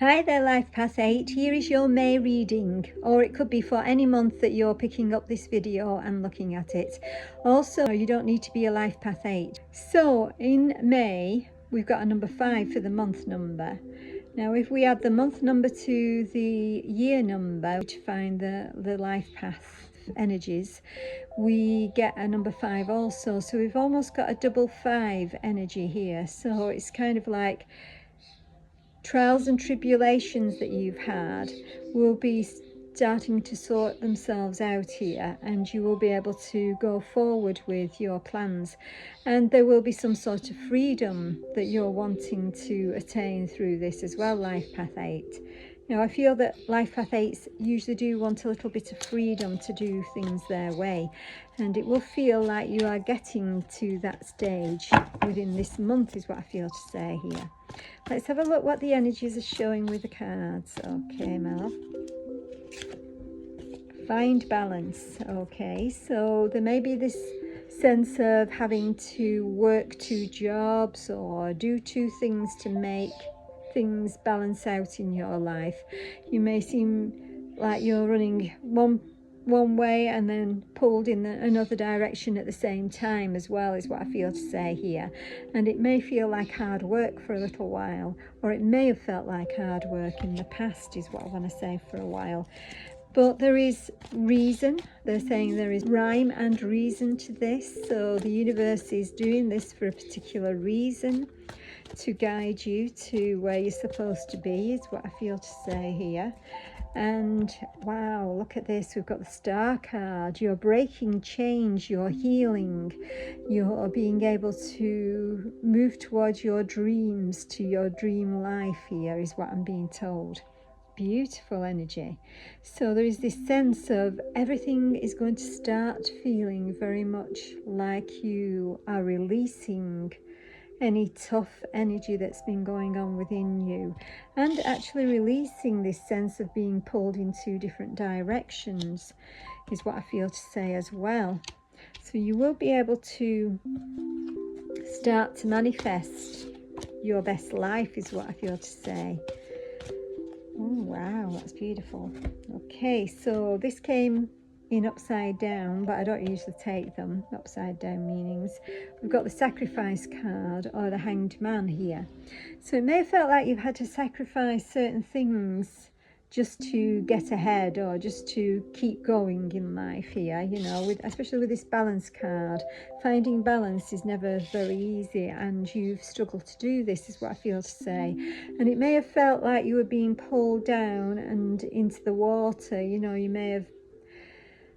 Hi there, Life Path 8. Here is your May reading, or it could be for any month that you're picking up this video and looking at it. Also, you don't need to be a Life Path 8. So in May, we've got a number 5 for the month number. Now, if we add the month number to the year number to find the Life Path energies, we get a number 5 also. So we've almost got a double 5 energy here. So it's kind of like trials and tribulations that you've had will be starting to sort themselves out here, and you will be able to go forward with your plans, and there will be some sort of freedom that you're wanting to attain through this as well, Life Path 8. Now, I feel that Life Path 8s usually do want a little bit of freedom to do things their way, and it will feel like you are getting to that stage within this month is what I feel to say here. Let's have a look what the energies are showing with the cards. Okay, my love. Find balance. Okay, so there may be this sense of having to work 2 jobs or do 2 things to make things balance out in your life. You may seem like you're running one way and then pulled in another direction at the same time as well, is what I feel to say here. And it may feel like hard work for a little while, or it may have felt like hard work in the past, is what I want to say, for a while. But there is reason. They're saying there is rhyme and reason to this. So the universe is doing this for a particular reason, to guide you to where you're supposed to be, is what I feel to say here. And wow, look at this, we've got the Star card. You're breaking change, you're healing, you're being able to move towards your dreams, to your dream life here, is what I'm being told. Beautiful energy. So there is this sense of everything is going to start feeling very much like you are releasing any tough energy that's been going on within you, and actually releasing this sense of being pulled in 2 different directions, is what I feel to say as well. So you will be able to start to manifest your best life, is what I feel to say. Oh wow, that's beautiful. Okay, so this came in upside down, but I don't usually take them upside down meanings. We've got the Sacrifice card, or the Hanged Man here. So it may have felt like you've had to sacrifice certain things just to get ahead, or just to keep going in life here, you know, especially with this Balance card. Finding balance is never very easy, and you've struggled to do this, is what I feel to say. And it may have felt like you were being pulled down and into the water, you know. You may have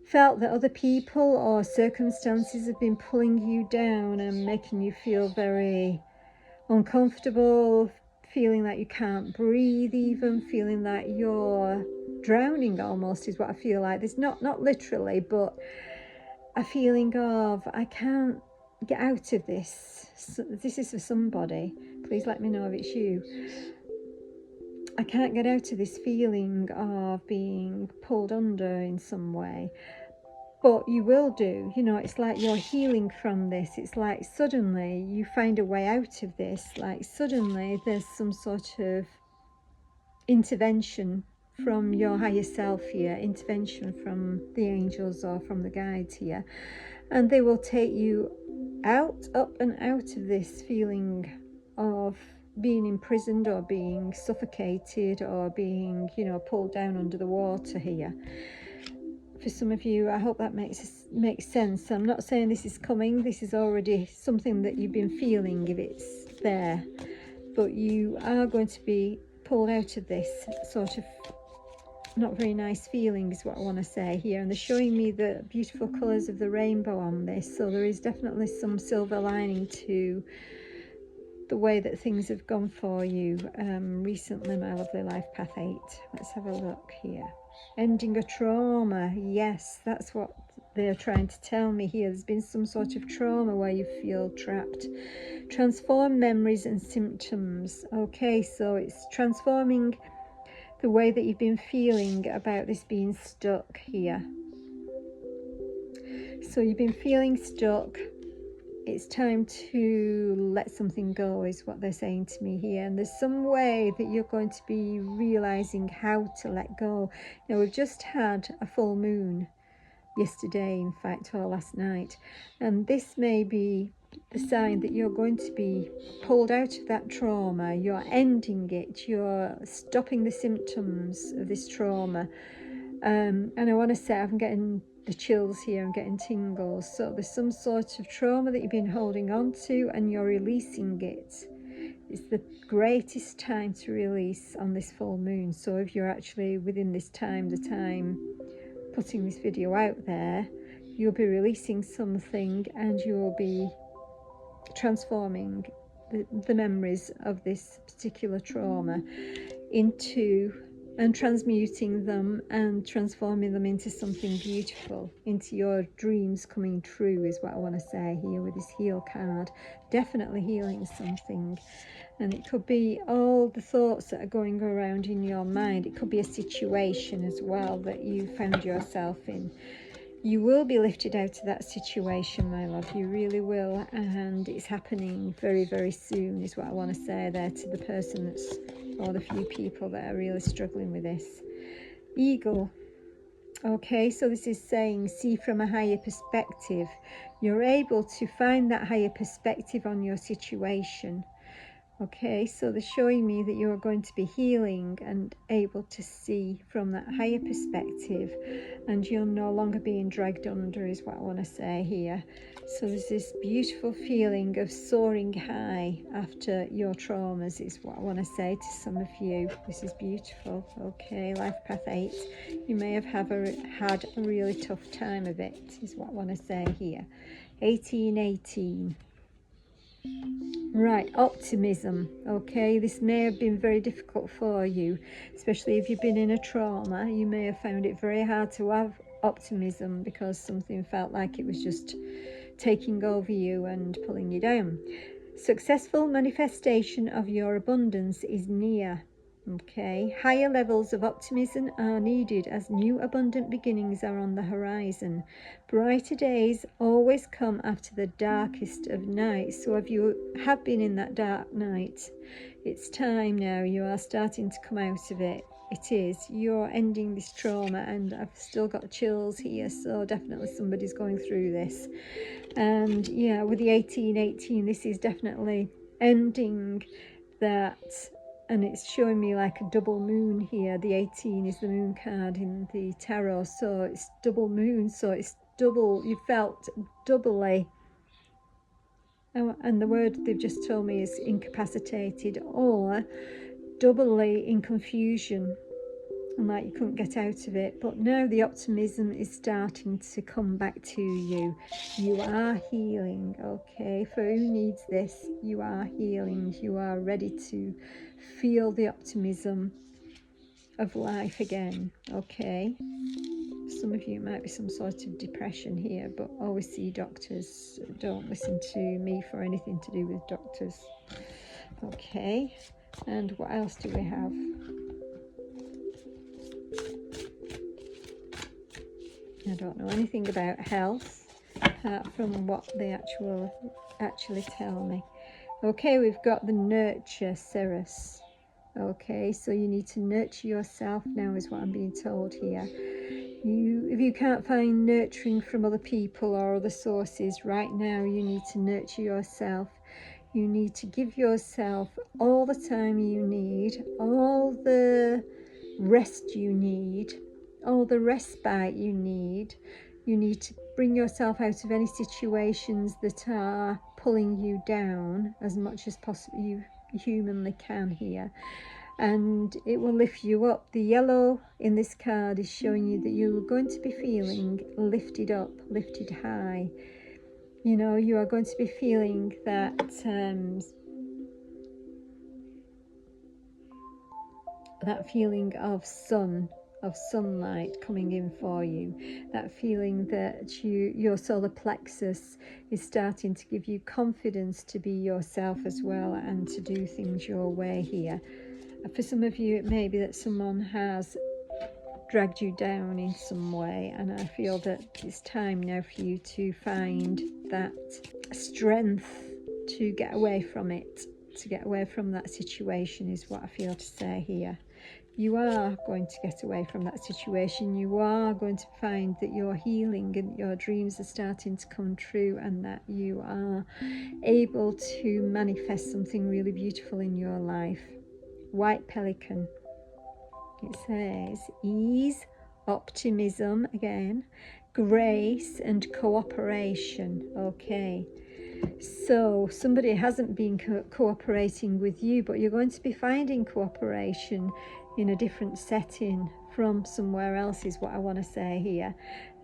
felt that other people or circumstances have been pulling you down and making you feel very uncomfortable, feeling like you can't breathe, even feeling like you're drowning almost, is what I feel like. There's not literally, but a feeling of, I can't get out of this. So this is for somebody. Please let me know if it's you. I can't get out of this feeling of being pulled under in some way. But you will do, you know. It's like you're healing from this. It's like suddenly you find a way out of this. Like suddenly there's some sort of intervention from your higher self here, intervention from the angels or from the guides here, and they will take you out, up and out of this feeling of being imprisoned or being suffocated or being, you know, pulled down under the water here. For some of you, I hope that makes sense. I'm not saying this is coming. This is already something that you've been feeling, if it's there. But you are going to be pulled out of this sort of not very nice feeling, is what I want to say here. And they're showing me the beautiful colours of the rainbow on this. So there is definitely some silver lining to the way that things have gone for you recently, my lovely Life Path 8. Let's have a look here. Ending a trauma. Yes, that's what they're trying to tell me here. There's been some sort of trauma where you feel trapped. Transform memories and symptoms. Okay, so it's transforming the way that you've been feeling about this being stuck here. So you've been feeling stuck it's time to let something go, is what they're saying to me here. And there's some way that you're going to be realizing how to let go. Now, we've just had a full moon yesterday, in fact, or last night, and this may be the sign that you're going to be pulled out of that trauma. You're ending it, you're stopping the symptoms of this trauma. And I want to say, I'm getting the chills here, I'm getting tingles. So there's some sort of trauma that you've been holding on to, and you're releasing it. It's the greatest time to release on this full moon. So if you're actually within this time, the time putting this video out there, you'll be releasing something, and you'll be transforming the memories of this particular trauma into, and transmuting them and transforming them into something beautiful, into your dreams coming true, is what I want to say here with this heal card. Definitely healing something. And it could be all the thoughts that are going around in your mind. It could be a situation as well that you found yourself in. You will be lifted out of that situation, my love. You really will. And it's happening very, very soon, is what I want to say there to the person that's, or the few people that are really struggling with this. Eagle. Okay, so this is saying, see from a higher perspective. You're able to find that higher perspective on your situation. Okay, so they're showing me that you're going to be healing and able to see from that higher perspective, and you're no longer being dragged under, is what I want to say here. So there's this beautiful feeling of soaring high after your traumas, is what I want to say to some of you. This is beautiful. Okay, Life Path 8. You may have had a really tough time of it, is what I want to say here. 1818. Right, optimism. Okay, this may have been very difficult for you, especially if you've been in a trauma. You may have found it very hard to have optimism because something felt like it was just taking over you and pulling you down. Successful manifestation of your abundance is near. Okay, higher levels of optimism are needed as new abundant beginnings are on the horizon. Brighter days always come after the darkest of nights. So if you have been in that dark night, it's time now. You are starting to come out of it. It is. You're ending this trauma, and I've still got chills here, so definitely somebody's going through this. And yeah, with the 1818, this is definitely ending that. And it's showing me like a double moon here. The 18 is the moon card in the tarot, so it's double moon, so it's double, you felt doubly, and the word they've just told me is incapacitated, or doubly in confusion, and like you couldn't get out of it. But now the optimism is starting to come back to you. You are healing. Okay, for who needs this, you are healing. You are ready to feel the optimism of life again. Okay, some of you might be some sort of depression here, but always see doctors. Don't listen to me for anything to do with doctors. Okay, and what else do we have? I don't know anything about health apart from what they actually tell me. Okay, we've got the nurture, Ceres. Okay, so you need to nurture yourself now, is what I'm being told here. If you can't find nurturing from other people or other sources right now, you need to nurture yourself. You need to give yourself all the time you need, all the rest you need, all the respite you need. You need to bring yourself out of any situations that are pulling you down as much as possible you humanly can here, and it will lift you up. The yellow in this card is showing you that you're going to be feeling lifted up, lifted high. You know, you are going to be feeling that that feeling of sunlight coming in for you, that feeling that your solar plexus is starting to give you confidence to be yourself as well and to do things your way here. For some of you, it may be that someone has dragged you down in some way, and I feel that it's time now for you to find that strength to get away from it, to get away from that situation, is what I feel to say here. You are going to get away from that situation. You are going to find that you're healing and your dreams are starting to come true, and that you are able to manifest something really beautiful in your life. White Pelican. It says ease, optimism, again, grace and cooperation. Okay. So somebody hasn't been cooperating with you, but you're going to be finding cooperation in a different setting from somewhere else, is what I want to say here.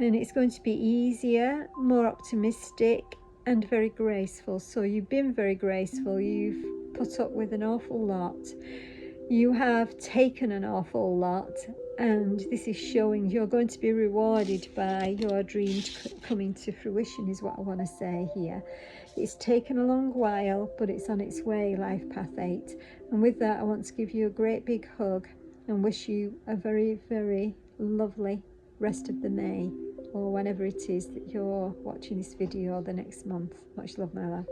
And it's going to be easier, more optimistic, and very graceful. So you've been very graceful. You've put up with an awful lot. You have taken an awful lot, and this is showing you're going to be rewarded by your dreams coming to fruition, is what I want to say here. It's taken a long while, but it's on its way, Life Path 8. And with that, I want to give you a great big hug and wish you a very, very lovely rest of the May, or whenever it is that you're watching this video, the next month. Much love, my love.